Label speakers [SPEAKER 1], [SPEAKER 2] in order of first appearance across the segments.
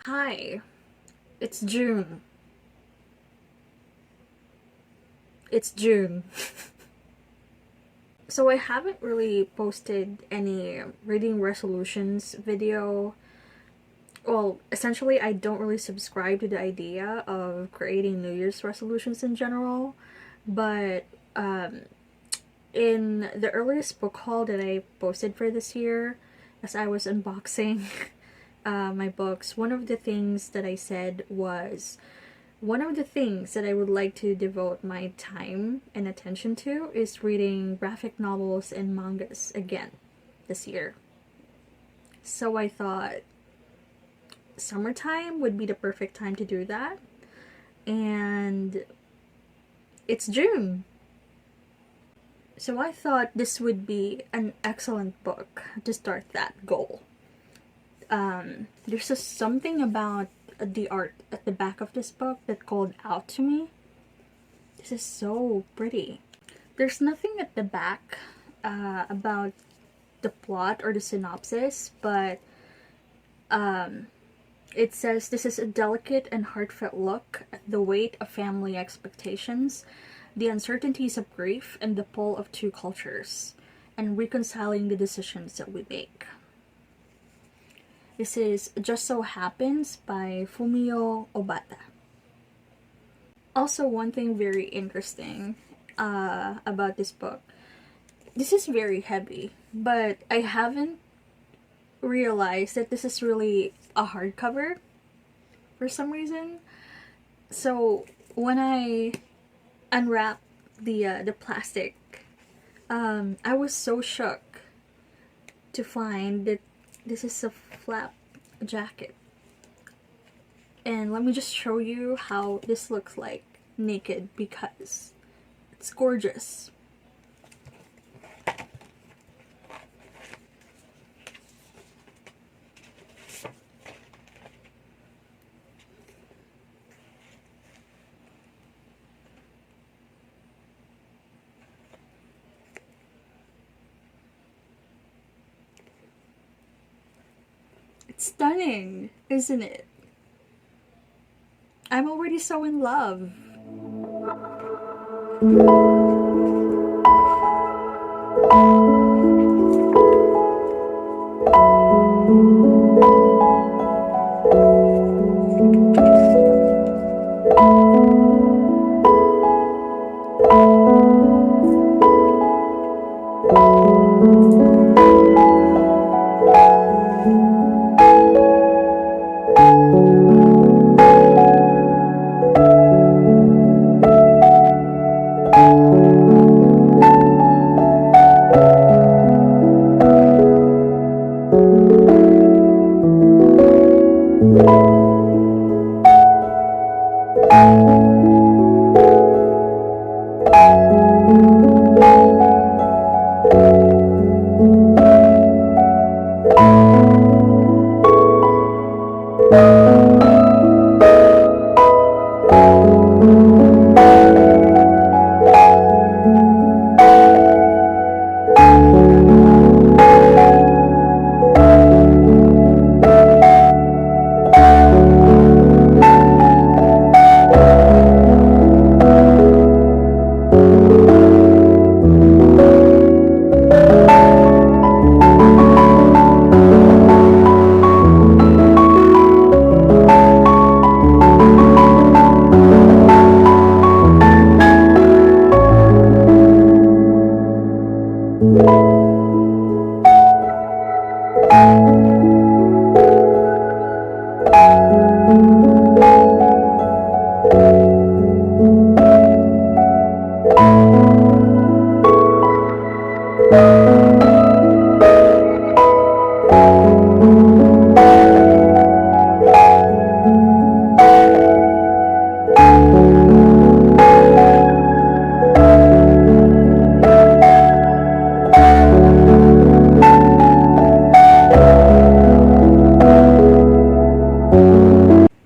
[SPEAKER 1] Hi, it's June. It's June. So I haven't really posted any reading resolutions video. Well, essentially, I don't really subscribe to the idea of creating New Year's resolutions in general. But in the earliest book haul that I posted for this year, as I was unboxing my books, one of the things that I said was one of the things that I would like to devote my time and attention to is reading graphic novels and mangas again this year. So I thought summertime would be the perfect time to do that. And it's June. So I thought this would be an excellent book to start that goal. There's just something about the art at the back of this book that called out to me. This is so pretty. There's nothing at the back about the plot or the synopsis, but it says this is a delicate and heartfelt look at the weight of family expectations, the uncertainties of grief, and the pull of two cultures, and reconciling the decisions that we make. This is Just So Happens by Fumio Obata. Also, one thing very interesting about this book. This is very heavy, but I haven't realized that this is really a hardcover for some reason. So when I unwrapped the plastic, I was so shocked to find that this is a flap jacket. And let me just show you how this looks like naked because it's gorgeous. It's stunning, isn't it? I'm already so in love.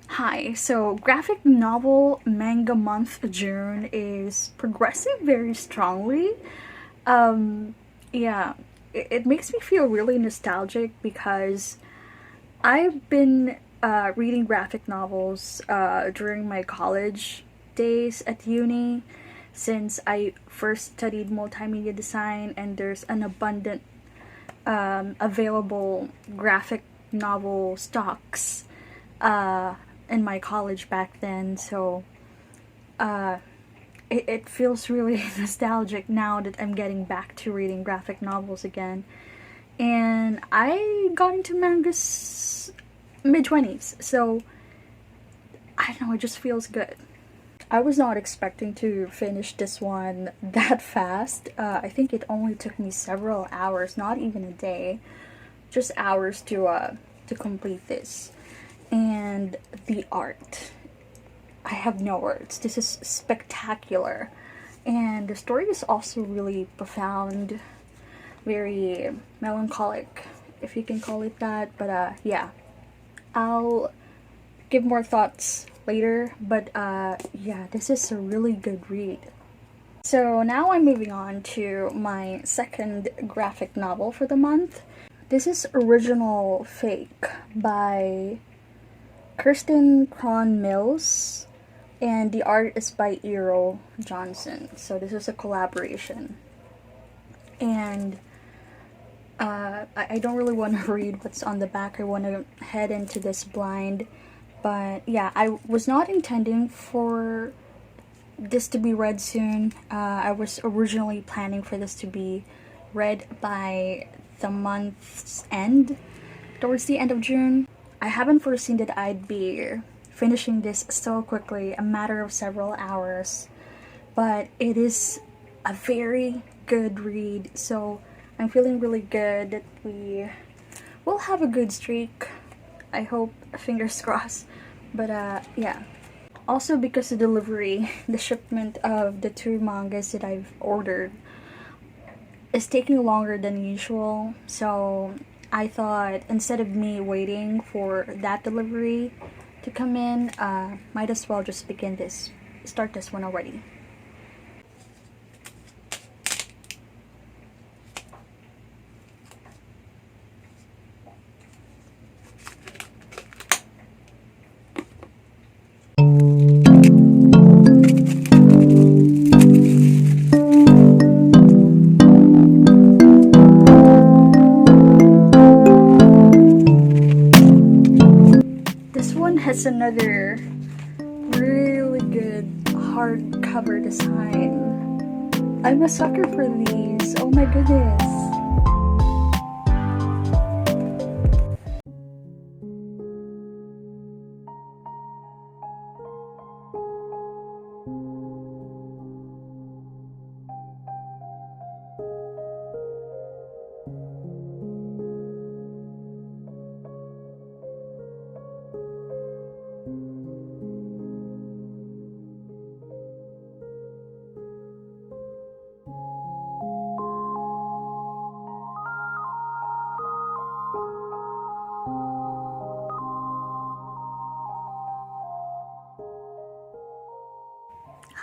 [SPEAKER 1] Hi, so graphic novel manga month June is progressing very strongly. Um, yeah, it makes me feel really nostalgic because I've been reading graphic novels during my college days at uni, since I first studied multimedia design and there's an abundant available graphic novel stocks in my college back then. So it feels really nostalgic now that I'm getting back to reading graphic novels again. And I got into mangas mid-20s, so I don't know, it just feels good. I was not expecting to finish this one that fast. I think it only took me several hours, not even a day, just hours to complete this. And the art, I have no words. This is spectacular. And the story is also really profound, very melancholic, if you can call it that. But yeah, I'll give more thoughts later. But yeah, this is a really good read. So now I'm moving on to my second graphic novel for the month. This is Original Fake by Kirsten Cron Mills, and the art is by Eero Johnson. So this is a collaboration. And I don't really want to read what's on the back. I want to head into this blind. But yeah, I was not intending for this to be read soon. I was originally planning for this to be read by the month's end, towards the end of June. I haven't foreseen that I'd be finishing this so quickly, a matter of several hours. But it is a very good read, so I'm feeling really good that we will have a good streak. I hope, fingers crossed. But yeah. Also, because the delivery, the shipment of the 2 mangas that I've ordered is taking longer than usual. So I thought, instead of me waiting for that delivery to come in, might as well just start this one already. Has another really good hardcover design. I'm a sucker for these. Oh my goodness.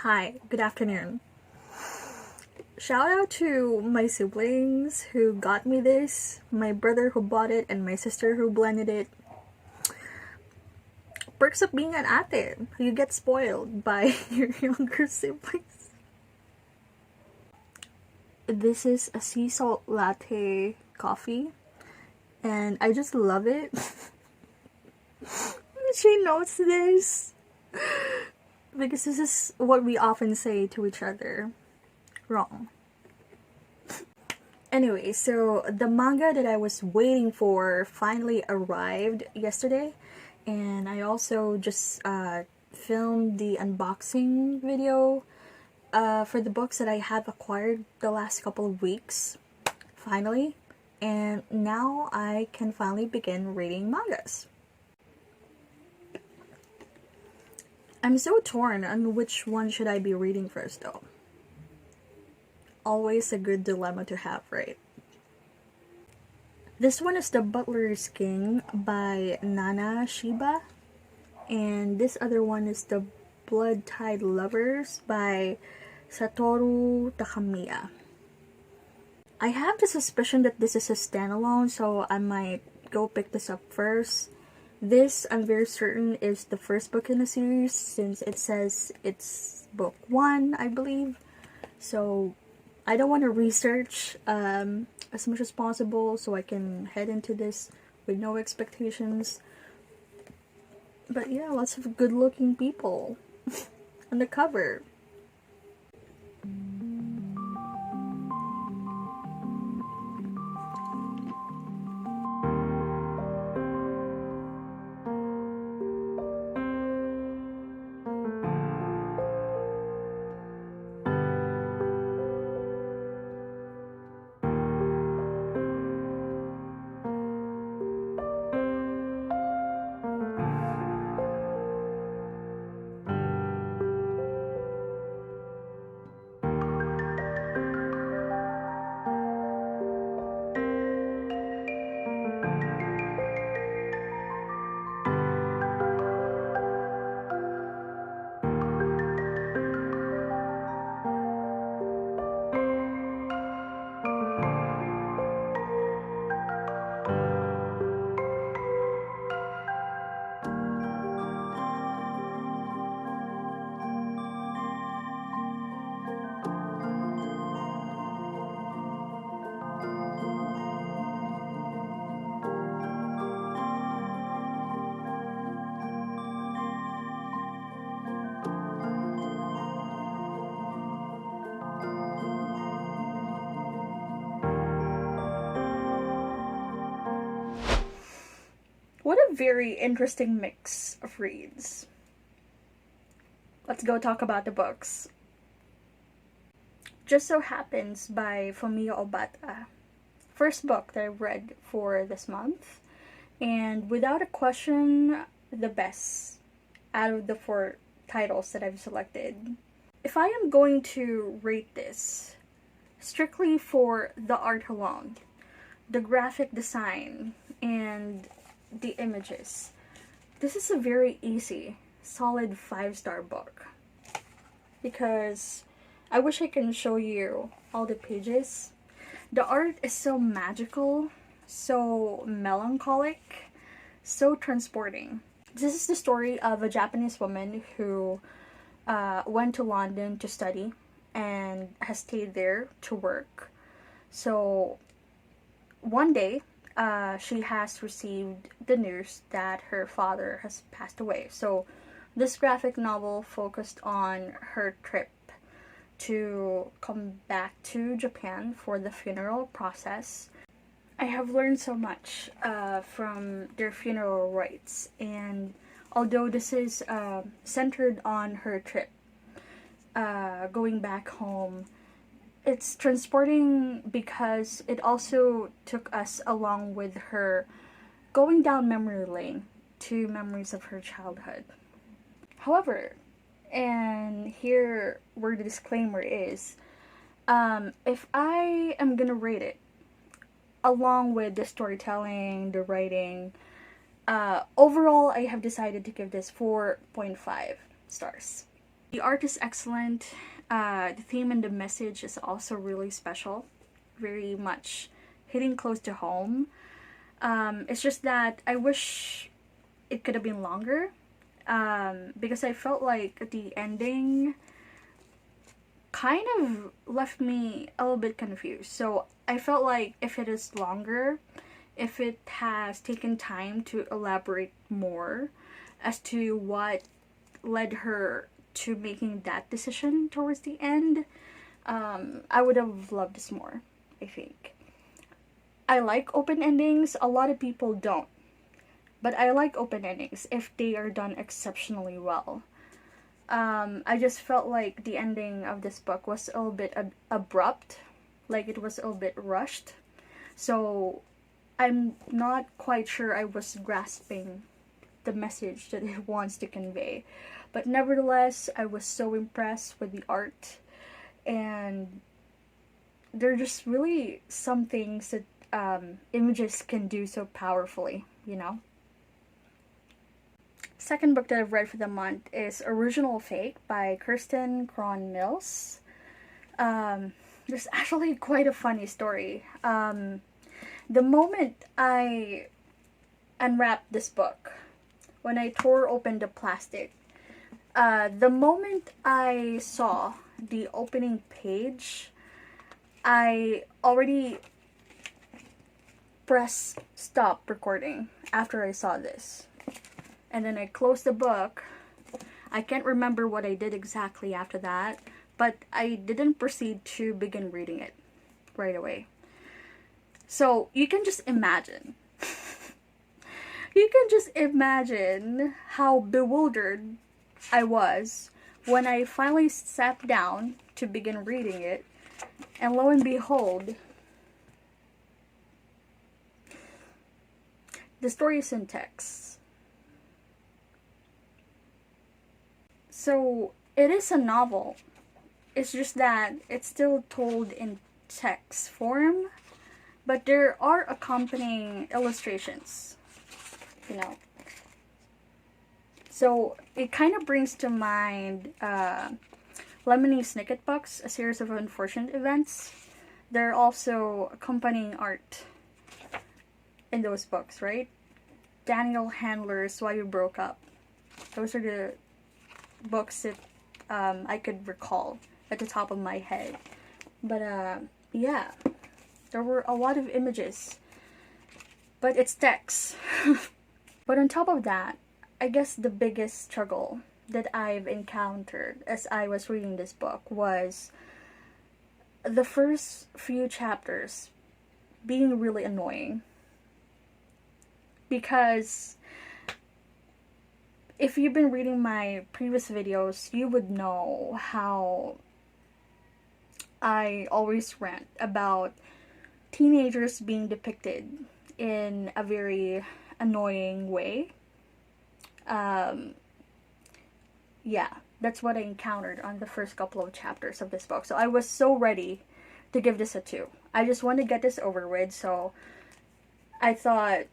[SPEAKER 1] Hi, good afternoon. Shout out to my siblings who got me this, my brother who bought it, and my sister who blended it. Perks of being an ate. You get spoiled by your younger siblings. This is a sea salt latte coffee, and I just love it. She knows this. Because this is what we often say to each other. Wrong. Anyway, so the manga that I was waiting for finally arrived yesterday. And I also just filmed the unboxing video for the books that I have acquired the last couple of weeks. Finally. And now I can finally begin reading mangas. I'm so torn on which one should I be reading first though. Always a good dilemma to have, right? This one is The Butler's King by Nana Shiba. And this other one is The Blood-Tied Lovers by Satoru Takamiya. I have the suspicion that this is a standalone, so I might go pick this up first. This, I'm very certain, is the first book in the series since it says it's book 1, I believe. So I don't want to research as much as possible so I can head into this with no expectations. But yeah, lots of good looking people on the cover. What a very interesting mix of reads. Let's go talk about the books. Just So Happens by Fumiya Obata. First book that I read for this month. And without a question, the best out of the 4 titles that I've selected. If I am going to rate this strictly for the art alone, the graphic design, and the images, this is a very easy, solid 5-star book. Because I wish I can show you all the pages. The art is so magical, so melancholic, so transporting. This is the story of a Japanese woman who went to London to study and has stayed there to work. So one day, she has received the news that her father has passed away. So this graphic novel focused on her trip to come back to Japan for the funeral process. I have learned so much from their funeral rites, and although this is centered on her trip going back home, it's transporting because it also took us along with her going down memory lane to memories of her childhood. However, and here where the disclaimer is, if I am gonna rate it along with the storytelling, the writing, overall I have decided to give this 4.5 stars. The art is excellent. The theme and the message is also really special, very much hitting close to home. It's just that I wish it could have been longer, because I felt like the ending kind of left me a little bit confused. So I felt like if it is longer, if it has taken time to elaborate more as to what led her to making that decision towards the end, I would have loved this more, I think. I like open endings. A lot of people don't. But I like open endings if they are done exceptionally well. I just felt like the ending of this book was a little bit abrupt, like it was a little bit rushed. So I'm not quite sure I was grasping the message that it wants to convey. But nevertheless, I was so impressed with the art, and there are just really some things that images can do so powerfully, you know? Second book that I've read for the month is Original Fake by Kirsten Cron Mills. There's actually quite a funny story. The moment I unwrapped this book, when I tore open the plastic. The moment I saw the opening page, I already pressed stop recording after I saw this. And then I closed the book. I can't remember what I did exactly after that, but I didn't proceed to begin reading it right away. So you can just imagine. You can just imagine how bewildered I was when I finally sat down to begin reading it, and lo and behold, the story is in text. So it is a novel. It's just that it's still told in text form, but there are accompanying illustrations, you know. So it kind of brings to mind Lemony Snicket books, a series of unfortunate events. There are also accompanying art in those books, right? Daniel Handler's Why We Broke Up. Those are the books that I could recall at the top of my head. But yeah, there were a lot of images, but it's text. But on top of that, I guess the biggest struggle that I've encountered as I was reading this book was the first few chapters being really annoying. Because if you've been reading my previous videos, you would know how I always rant about teenagers being depicted in a very annoying way. Yeah, that's what I encountered on the first couple of chapters of this book. So I was so ready to give this a 2. I just want to get this over with, so I thought,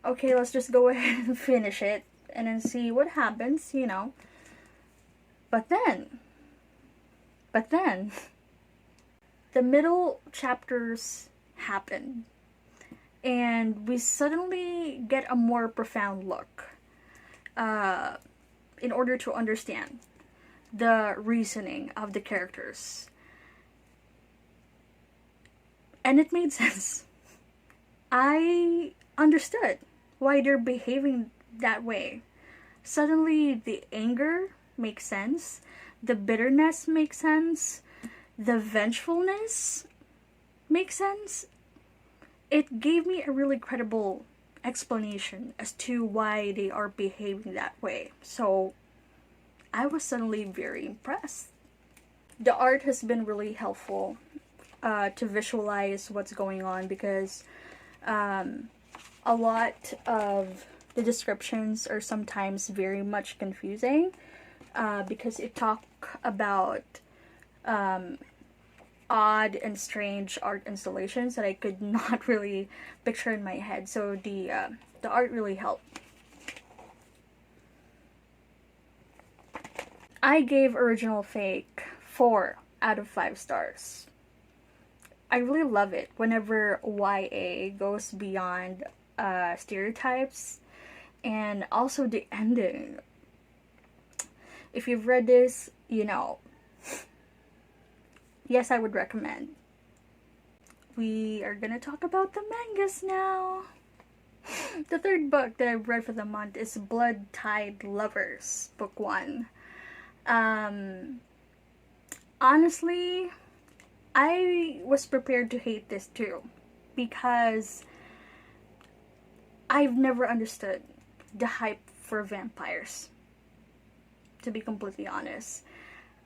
[SPEAKER 1] okay, let's just go ahead and finish it and then see what happens, you know. But then, the middle chapters happen, and we suddenly get a more profound look in order to understand the reasoning of the characters. And it made sense. I understood why they're behaving that way. Suddenly, the anger makes sense, the bitterness makes sense, the vengefulness makes sense. It gave me a really credible explanation as to why they are behaving that way. So I was suddenly very impressed. The art has been really helpful to visualize what's going on, because a lot of the descriptions are sometimes very much confusing because it talk about odd and strange art installations that I could not really picture in my head. So the art really helped. I gave Original Fake 4 out of 5 stars. I really love it whenever YA goes beyond stereotypes, and also the ending. If you've read this, you know. Yes, I would recommend. We are gonna talk about the mangas now. The third book that I've read for the month is Blood Tide Lovers, book 1. Honestly, I was prepared to hate this too, because I've never understood the hype for vampires, to be completely honest.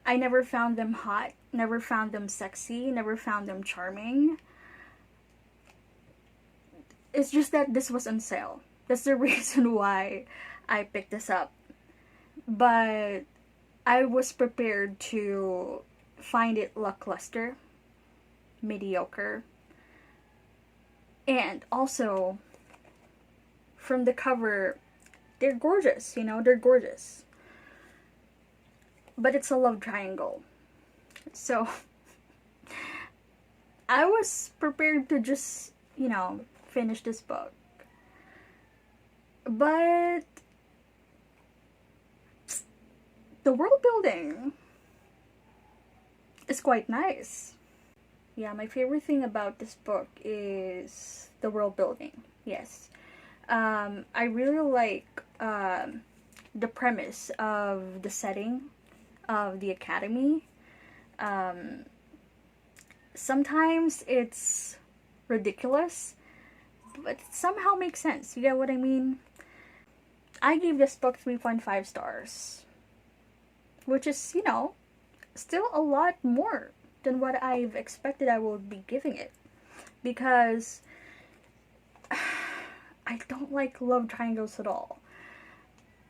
[SPEAKER 1] I never found them hot, never found them sexy, never found them charming. It's just that this was on sale. That's the reason why I picked this up. But I was prepared to find it lackluster, mediocre, and also from the cover, they're gorgeous, you know, they're gorgeous. But it's a love triangle. So I was prepared to just, you know, finish this book. But The world building is quite nice. Yeah, my favorite thing about this book is the world building. Yes. I really like the premise of the setting of the academy. Um, Sometimes it's ridiculous, but it somehow makes sense. You get what I mean? I gave this book 3.5 stars, which is, still a lot more than what I've expected I would be giving it. Because I don't like love triangles at all.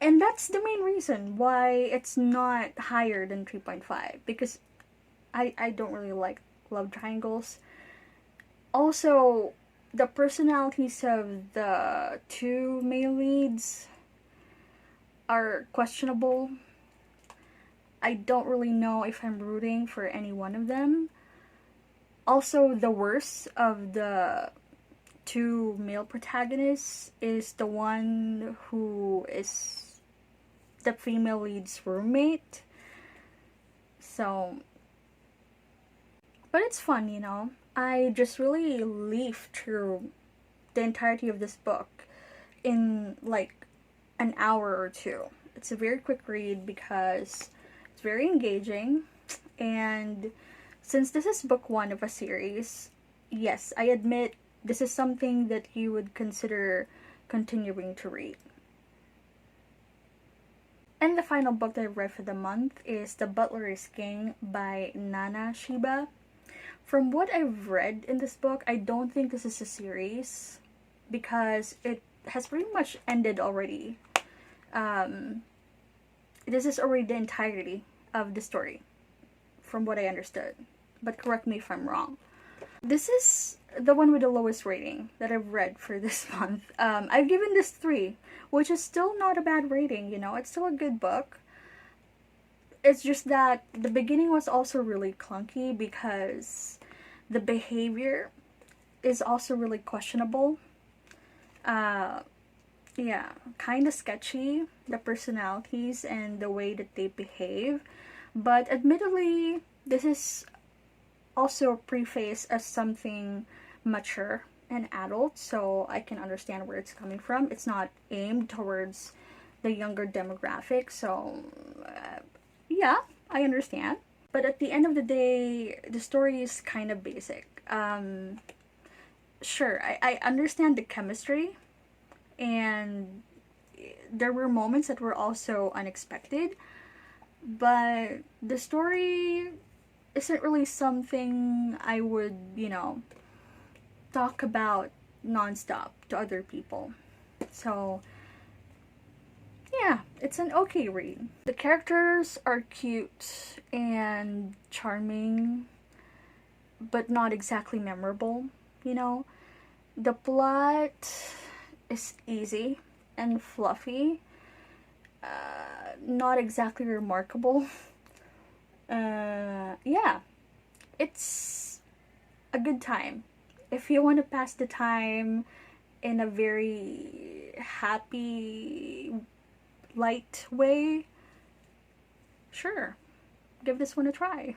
[SPEAKER 1] And that's the main reason why it's not higher than 3.5. Because I don't really like love triangles. Also, the personalities of the two male leads are questionable. I don't really know if I'm rooting for any one of them. Also, the worst of the two male protagonists is the one who is the female lead's roommate. So, but it's fun, I just really leafed through the entirety of this book in like an hour or two. It's a very quick read because it's very engaging, and since this is book one of a series, yes, I admit this is something that you would consider continuing to read. And the final book that I read for the month is The Butler is King by Nana Shiba. From what I've read in this book, I don't think this is a series because it has pretty much ended already. This is already the entirety of the story, from what I understood. But correct me if I'm wrong. This is the one with the lowest rating that I've read for this month. I've given this 3, which is still not a bad rating, It's still a good book. It's just that the beginning was also really clunky because the behavior is also really questionable. Yeah, kind of sketchy, the personalities and the way that they behave. But admittedly, this is also prefaced as something mature and adult, so I can understand where it's coming from. It's not aimed towards the younger demographic, so yeah, I understand. But at the end of the day, the story is kind of basic. Sure, I understand the chemistry, and there were moments that were also unexpected, but the story isn't really something I would, talk about nonstop to other people. So, yeah, it's an okay read. The characters are cute and charming, but not exactly memorable, The plot is easy and fluffy, not exactly remarkable. Yeah, it's a good time. If you want to pass the time in a very happy, light way, sure, give this one a try.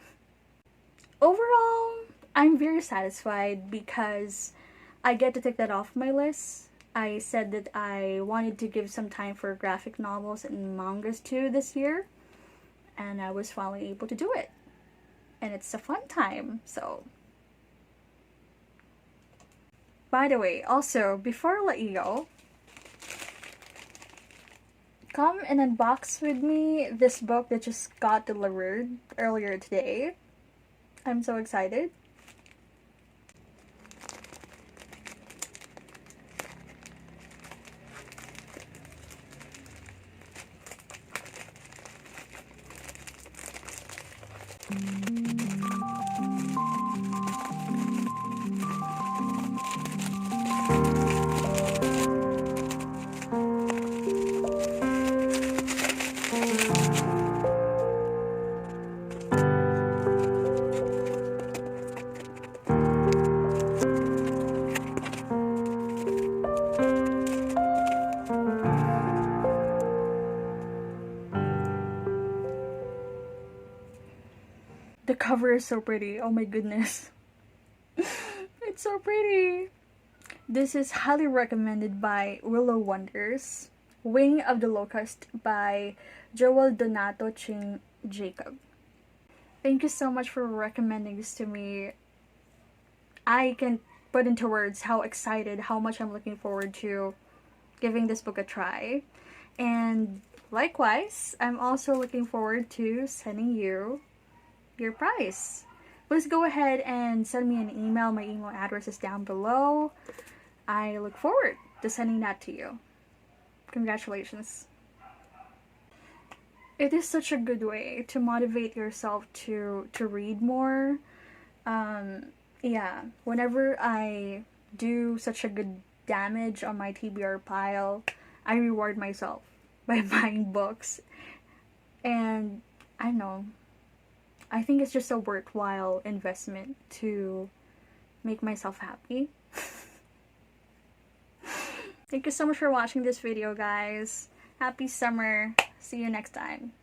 [SPEAKER 1] Overall, I'm very satisfied because I get to take that off my list. I said that I wanted to give some time for graphic novels and mangas too this year, and I was finally able to do it. And it's a fun time, so. By the way, also, before I let you go, come and unbox with me this book that just got delivered earlier today. I'm so excited. cover is so pretty. Oh my goodness. It's so pretty. This is highly recommended by Willow Wonders. Wing of the Locust by Joel Donato Ching Jacob. Thank you so much for recommending this to me. I can put into words how excited, how much I'm looking forward to giving this book a try. And likewise, I'm also looking forward to sending you your prize. Please go ahead and send me an email. My email address is down below. I look forward to sending that to you. Congratulations. It is such a good way to motivate yourself to read more. Yeah, whenever I do such a good damage on my TBR pile, I reward myself by buying books. And I know, I think it's just a worthwhile investment to make myself happy. Thank you so much for watching this video, guys. Happy summer. See you next time.